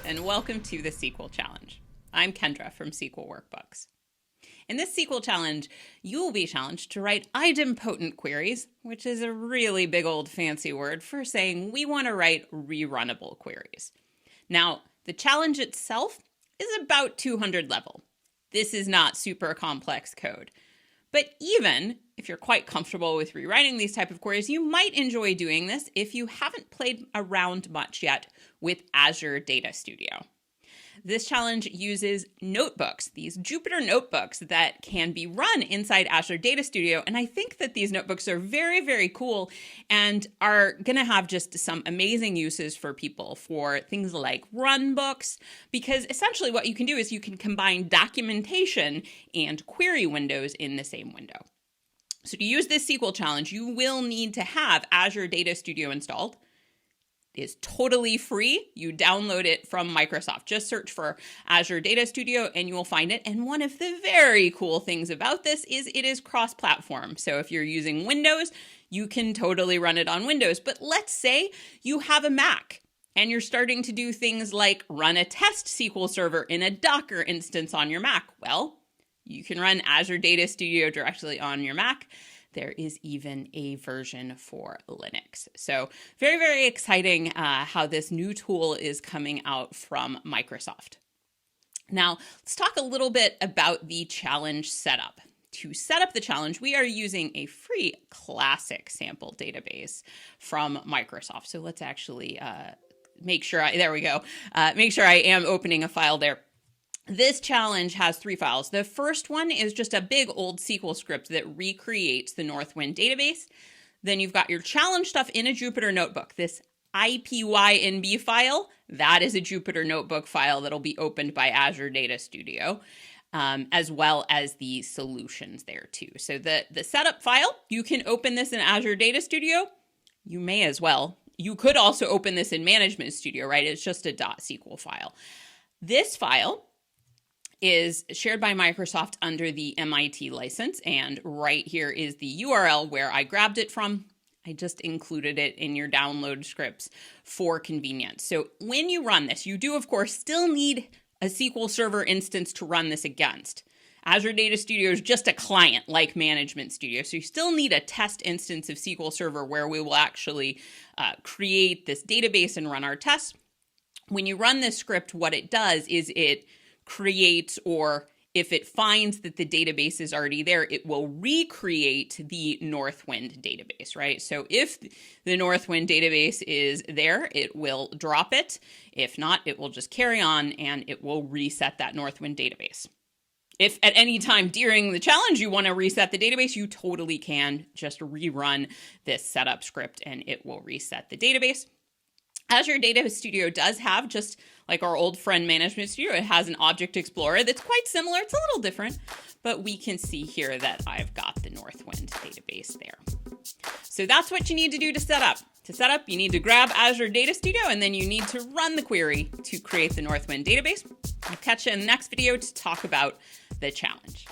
and welcome to the SQL Challenge. I'm Kendra from SQL Workbooks. In this SQL Challenge, you will be challenged to write idempotent queries, which is a really big old fancy word for saying we want to write rerunnable queries. Now, the challenge itself is about 200 level. This is not super complex code. But even if you're quite comfortable with rewriting these type of queries, you might enjoy doing this if you haven't played around much yet with Azure Data Studio. This challenge uses notebooks, these Jupyter notebooks that can be run inside Azure Data Studio. And I think that these notebooks are very, very cool and are going to have just some amazing uses for people for things like run books, because essentially what you can do is you can combine documentation and query windows in the same window. So to use this SQL challenge, you will need to have Azure Data Studio installed. Is totally free. You download it from Microsoft. Just search for Azure Data Studio and you will find it. And one of the very cool things about this is it is cross-platform. So if you're using Windows, you can totally run it on Windows. But let's say you have a Mac and you're starting to do things like run a test SQL server in a Docker instance on your Mac. Well, you can run Azure Data Studio directly on your Mac. There is even a version for Linux. So very, very exciting how this new tool is coming out from Microsoft. Now, let's talk a little bit about the challenge setup. To set up the challenge, we are using a free classic sample database from Microsoft. So let's actually make sure there we go. Make sure I am opening a file there. This challenge has 3 files. The first one is just a big old SQL script that recreates the Northwind database. Then you've got your challenge stuff in a Jupyter notebook. This IPYNB file, that is a Jupyter notebook file that'll be opened by Azure Data Studio, as well as the solutions there too. So the setup file, you can open this in Azure Data Studio. You may as well. You could also open this in Management Studio, right? It's just a .SQL file. This file is shared by Microsoft under the MIT license. And right here is the URL where I grabbed it from. I just included it in your download scripts for convenience. So when you run this, you do, of course, still need a SQL Server instance to run this against. Azure Data Studio is just a client like Management Studio. So you still need a test instance of SQL Server where we will actually create this database and run our tests. When you run this script, what it does is it creates, or if it finds that the database is already there, it will recreate the Northwind database, right? So if the Northwind database is there, it will drop it. If not, it will just carry on and it will reset that Northwind database. If at any time during the challenge you want to reset the database, you totally can just rerun this setup script and it will reset the database. Azure Data Studio does have, just like our old friend Management Studio, it has an Object Explorer that's quite similar. It's a little different, but we can see here that I've got the Northwind database there. So that's what you need to do to set up. To set up, you need to grab Azure Data Studio, and then you need to run the query to create the Northwind database. I'll catch you in the next video to talk about the challenge.